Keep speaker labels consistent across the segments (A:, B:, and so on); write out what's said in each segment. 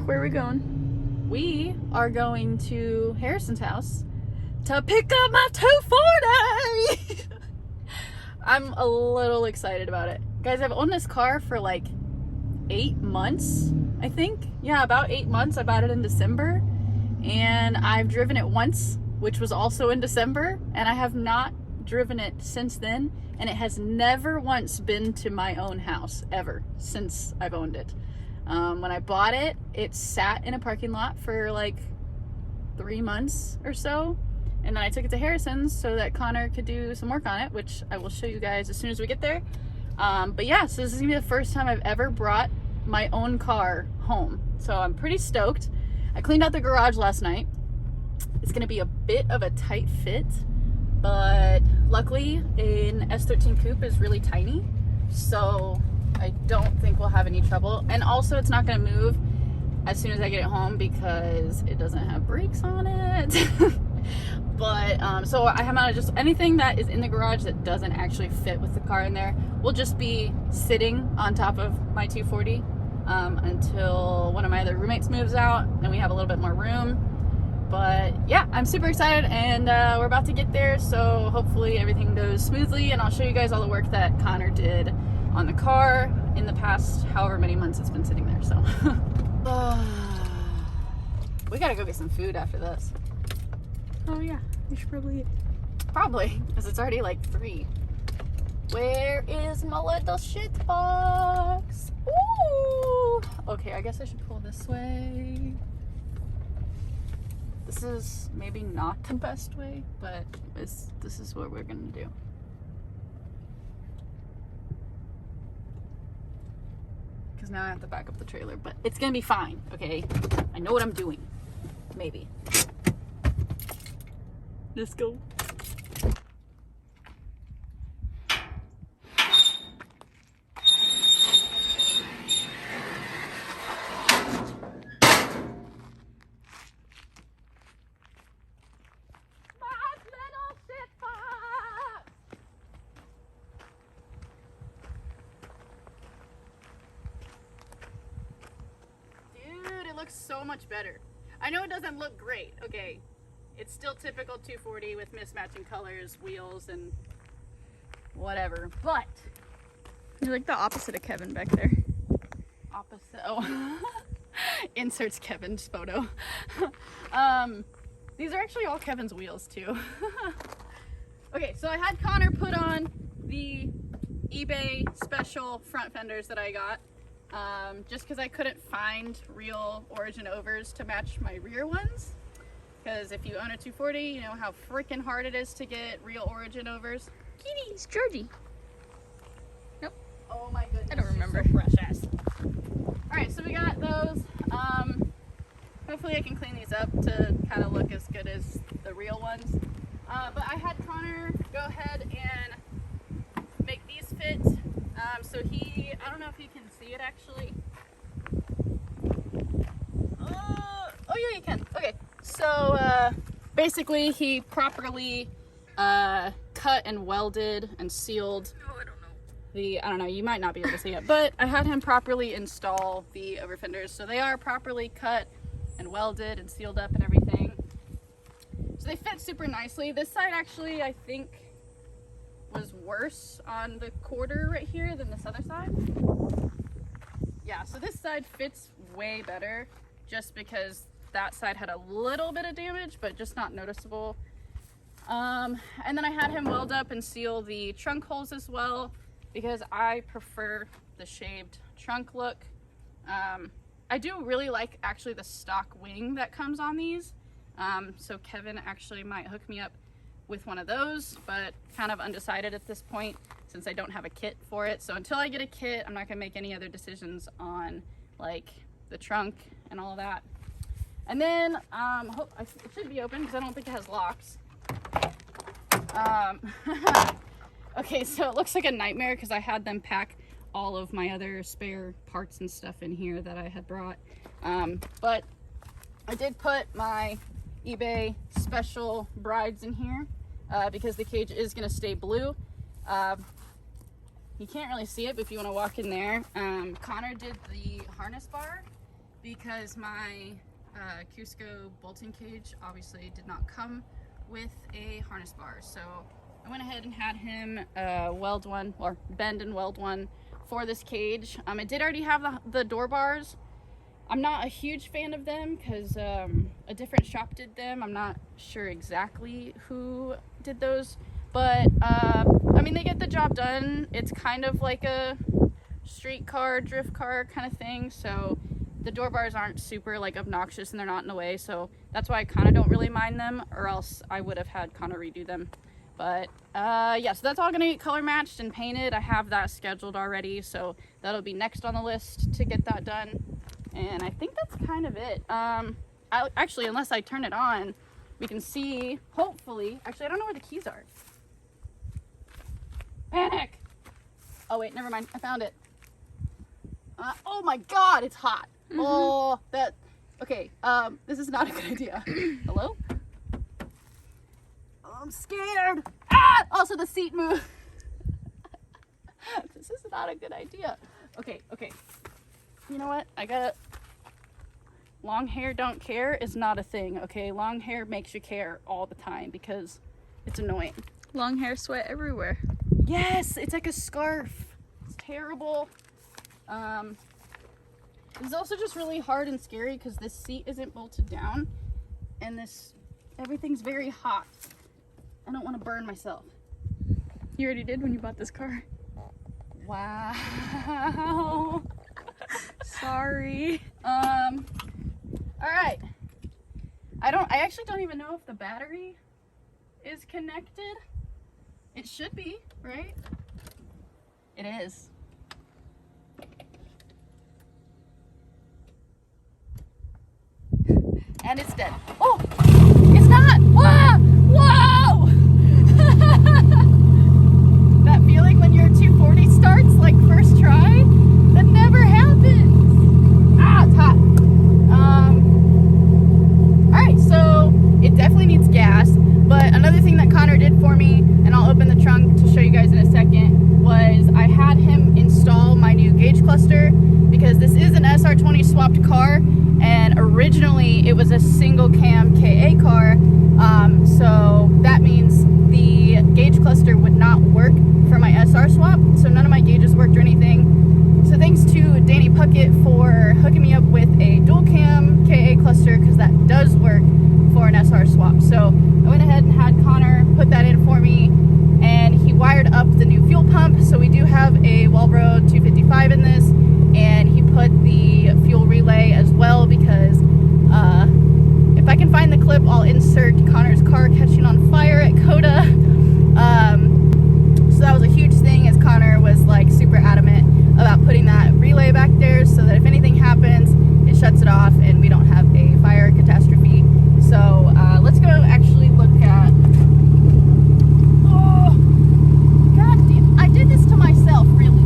A: Where are we going? We are going to Harrison's house to pick up my 240. I'm a little excited about it. Guys, I've owned this car for like 8 months, I think. Yeah, about 8 months. I bought it in December. And I've driven it once, which was also in December. And I have not driven it since then. And it has never once been to my own house, ever, since I've owned it. When I bought it, it sat in a parking lot for like 3 months or so. And then I took it to Harrison's so that Connor could do some work on it, which I will show you guys as soon as we get there. But yeah, so this is gonna be the first time I've ever brought my own car home. So I'm pretty stoked. I cleaned out the garage last night. It's gonna be a bit of a tight fit, but luckily an S13 coupe is really tiny. So I don't think we'll have any trouble. And also it's not gonna move as soon as I get it home because it doesn't have brakes on it. But so I have just anything that is in the garage that doesn't actually fit with the car in there will just be sitting on top of my 240 until one of my other roommates moves out and we have a little bit more room. But yeah, I'm super excited, and we're about to get there, so hopefully everything goes smoothly, and I'll show you guys all the work that Connor did on the car in the past however many months it's been sitting there. So we gotta go get some food after this. Oh yeah, we should probably eat. Probably, because it's already like 3. Where is my little shit box? Ooh! Okay, I guess I should pull this way. This is maybe not the best way, but this is what we're gonna do. Because now I have to back up the trailer, but it's gonna be fine, okay? I know what I'm doing. Maybe. Let's go. Looks so much better. I know it doesn't look great, okay? It's still typical 240 with mismatching colors, wheels, and whatever, but
B: you're like the opposite of Kevin back there.
A: Opposite, oh. Inserts Kevin's photo. These are actually all Kevin's wheels too. Okay, so I had Connor put on the eBay special front fenders that I got. Just because I couldn't find real origin overs to match my rear ones. Because if you own a 240, you know how freaking hard it is to get real origin overs.
B: Kitty's Georgie. Nope.
A: Oh my goodness.
B: I don't remember.
A: So precious. Alright, so we got those. Hopefully I can clean these up to kind of look as good as the real ones. But I had Connor go ahead and make these fit. So I don't know if you can see it actually. Oh yeah, you can. Okay, so basically he properly cut and welded and sealed I don't know, you might not be able to see it, but I had him properly install the over fenders. So they are properly cut and welded and sealed up and everything. So they fit super nicely. This side actually, I think, was worse on the quarter right here than this other side. Yeah, so this side fits way better just because that side had a little bit of damage, but just not noticeable. And then I had him weld up and seal the trunk holes as well because I prefer the shaved trunk look. I do really like actually the stock wing that comes on these. So Kevin actually might hook me up with one of those, but kind of undecided at this point since I don't have a kit for it. So until I get a kit, I'm not gonna make any other decisions on like the trunk and all of that. And then it should be open because I don't think it has locks. Okay, so it looks like a nightmare because I had them pack all of my other spare parts and stuff in here that I had brought. But I did put my eBay special brides in here because the cage is going to stay blue. You can't really see it, but if you want to walk in there, Connor did the harness bar because my Cusco bolting cage obviously did not come with a harness bar. So I went ahead and had him weld one, or bend and weld one for this cage. It did already have the door bars. I'm not a huge fan of them because a different shop did them. I'm not sure exactly who did those, but I mean, they get the job done. It's kind of like a street car, drift car kind of thing, so the door bars aren't super like obnoxious and they're not in the way, so that's why I kind of don't really mind them, or else I would have had Connor redo them. But yeah, so that's all gonna get color matched and painted. I have that scheduled already, so that'll be next on the list to get that done. And I think that's kind of it. Actually, unless I turn it on, we can see, hopefully. Actually, I don't know where the keys are. Panic! Oh wait, never mind, I found it. Oh my god, it's hot. Mm-hmm. Oh, okay, this is not a good idea. Hello? Oh, I'm scared. Ah! Also, the seat moved. This is not a good idea. Okay. You know what? Long hair don't care is not a thing, okay? Long hair makes you care all the time because it's annoying.
B: Long hair, sweat everywhere.
A: Yes, it's like a scarf. It's terrible. It's also just really hard and scary because this seat isn't bolted down and everything's very hot. I don't want to burn myself.
B: You already did when you bought this car.
A: Wow.
B: Sorry.
A: All right. I actually don't even know if the battery is connected. It should be, right? It is. And it's dead. Oh, it's not. Whoa! Whoa! That feeling when your 240 starts like first try, that never happens. Ah, it's hot. All right, so it definitely needs gas. But another thing that Connor did for me, and I'll open the trunk to show you guys in a second, was I had him install my new gauge cluster because this is an SR20 swapped car, and originally it was a single cam KA car, so that means the gauge cluster would not work for my SR swap, so none of my gauges worked or anything. So thanks to Danny Puckett for hooking me up with a dual cam KA cluster, because that does work for an SR swap. So I went ahead and had Connor put that in for me, and he wired up the new fuel pump. So we do have a Walbro 255 in this, and he put the fuel relay as well, because if I can find the clip, I'll insert Connor's car catching on fire at Coda. So that was a huge thing, as Connor was like super adamant about putting that relay back there so that if anything happens, it shuts it off and we don't have a fire catastrophe. So let's go actually look at... Oh, god damn, I did this to myself, really.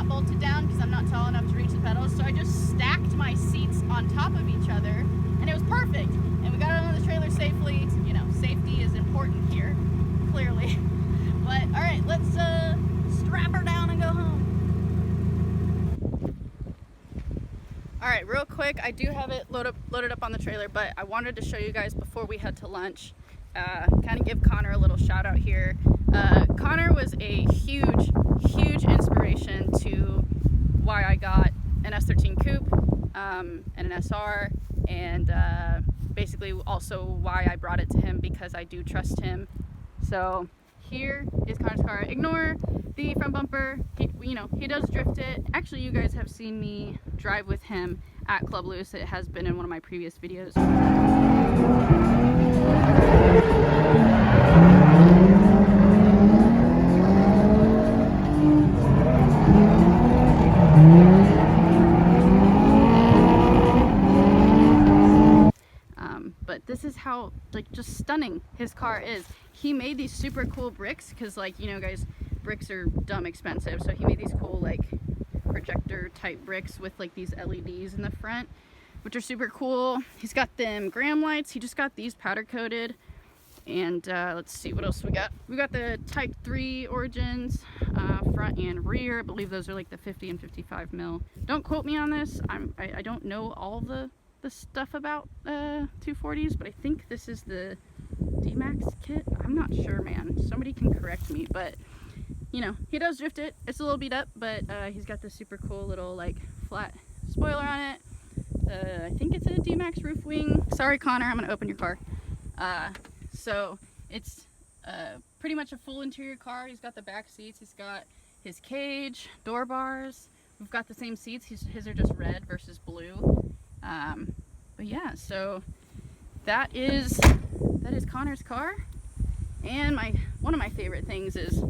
A: bolted down because I'm not tall enough to reach the pedals, so I just stacked my seats on top of each other, and it was perfect. And we got it on the trailer safely. You know, safety is important here, clearly. But all right, let's strap her down and go home. All right, real quick, I do have it loaded up on the trailer, but I wanted to show you guys before we head to lunch. Kind of give Connor a little shout out here. Connor was a huge inspiration to why I got an S13 Coupe and an SR, and basically also why I brought it to him, because I do trust him. So here is Connor's car. Ignore the front bumper. He does drift it. Actually, you guys have seen me drive with him at Club Loose. It has been in one of my previous videos. But this is how, like, just stunning his car is. He made these super cool bricks because, like, you know, guys, bricks are dumb expensive. So he made these cool, like, projector type bricks with, like, these LEDs in the front, which are super cool. He's got them gram lights. He just got these powder coated. And let's see what else we got. We got the Type 3 origins, front and rear. I believe those are like the 50 and 55 mil. Don't quote me on this. I don't know all the stuff about 240s, but I think this is the D-Max kit. I'm not sure, man. Somebody can correct me, but you know, he does drift it. It's a little beat up, but he's got this super cool little like flat spoiler on it. I think it's a D-Max roof wing. Sorry, Connor, I'm gonna open your car. So it's pretty much a full interior car. He's got the back seats. He's got his cage, door bars. We've got the same seats. His are just red versus blue. But yeah, so that is Connor's car. And one of my favorite things is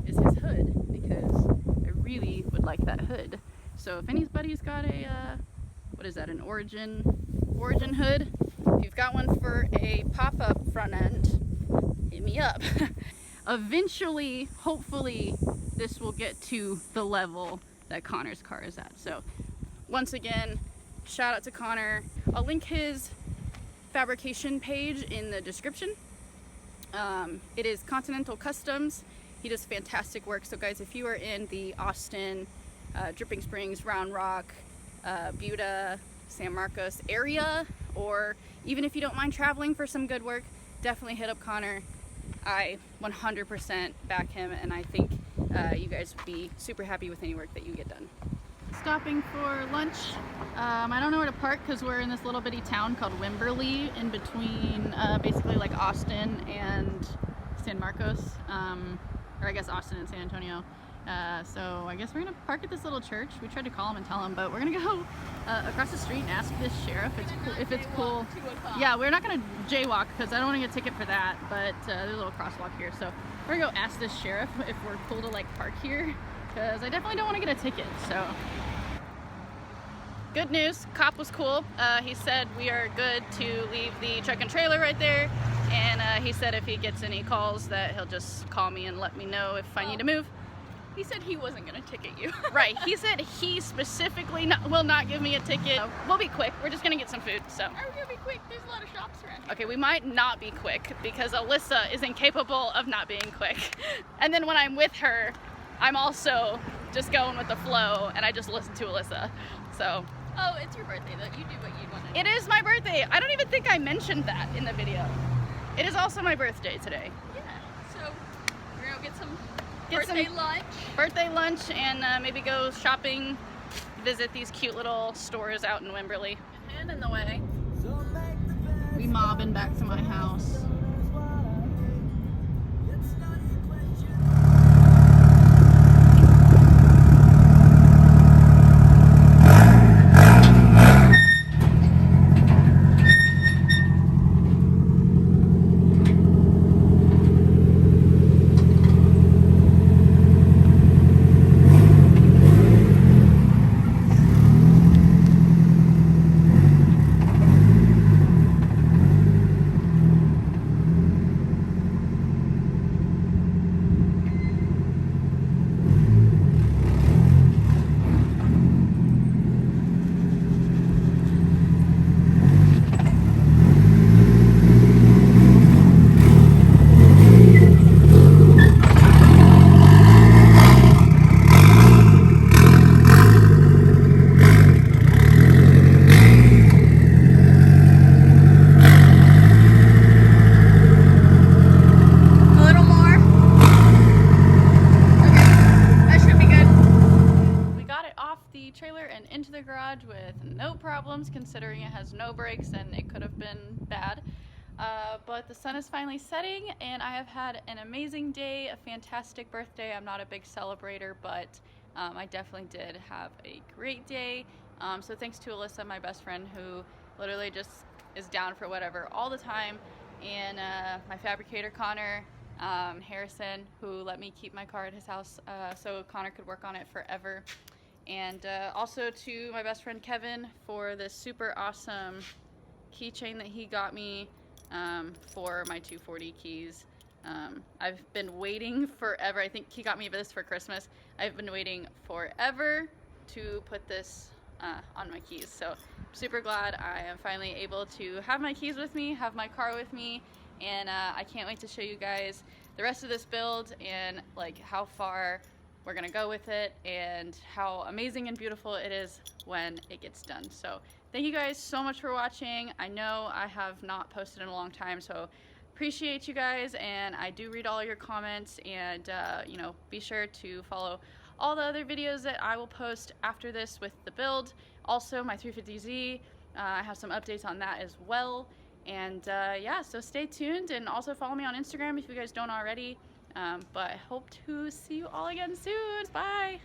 A: his hood, because I really would like that hood. So if anybody's got a what is that, an origin hood, if you've got one for a pop-up front end, hit me up. Eventually, hopefully, this will get to the level that Connor's car is at. So once again, shout out to Connor. I'll link his fabrication page in the description. It is Continental Customs. He does fantastic work. So guys, if you are in the Austin, Dripping Springs, Round Rock, Buda, San Marcos area, or even if you don't mind traveling for some good work, definitely hit up Connor. I 100% back him, and I think you guys would be super happy with any work that you get done. Stopping for lunch. I don't know where to park because we're in this little bitty town called Wimberley, in between basically like Austin and San Marcos, or I guess Austin and San Antonio. So I guess we're gonna park at this little church. We tried to call him and tell him, but we're gonna go across the street and ask this sheriff if it's cool. Yeah, we're not gonna jaywalk because I don't want to get a ticket for that, but there's a little crosswalk here, so we're gonna go ask this sheriff if we're cool to like park here, because I definitely don't want to get a ticket. So good news, cop was cool. He said we are good to leave the truck and trailer right there, and he said if he gets any calls that he'll just call me and let me know if I need to move.
B: He said he wasn't gonna ticket you.
A: Right, he said he specifically will not give me a ticket. We'll be quick, we're just gonna get some food, so.
B: Are we gonna be quick? There's a lot of shops around here.
A: Okay, we might not be quick because Alyssa is incapable of not being quick. And then when I'm with her, I'm also just going with the flow, and I just listen to Alyssa, so.
B: Oh, it's your birthday though. You do what you want to do.
A: It is my birthday. I don't even think I mentioned that in the video. It is also my birthday today.
B: Yeah, so we're gonna get some birthday lunch and maybe go shopping, visit these cute little stores out in Wimberley.
A: And in the way, we mobbing back to my house.
B: the trailer and into the garage with no problems, considering it has no brakes and it could have been bad. But the sun is finally setting and I have had an amazing day, a fantastic birthday. I'm not a big celebrator, but I definitely did have a great day. So thanks to Alyssa, my best friend, who literally just is down for whatever all the time, and my fabricator Connor, Harrison, who let me keep my car at his house so Connor could work on it forever, and also to my best friend Kevin for this super awesome keychain that he got me for my 240 keys. I've been waiting forever. I think he got me this for Christmas. I've been waiting forever to put this on my keys, so I'm super glad I am finally able to have my keys with me, have my car with me, and I can't wait to show you guys the rest of this build and like how far we're gonna go with it and how amazing and beautiful it is when it gets done. So thank you guys so much for watching. I know I have not posted in a long time, so appreciate you guys, and I do read all your comments, and you know, be sure to follow all the other videos that I will post after this with the build. Also my 350Z, I have some updates on that as well. And yeah, so stay tuned, and also follow me on Instagram if you guys don't already. But I hope to see you all again soon. Bye!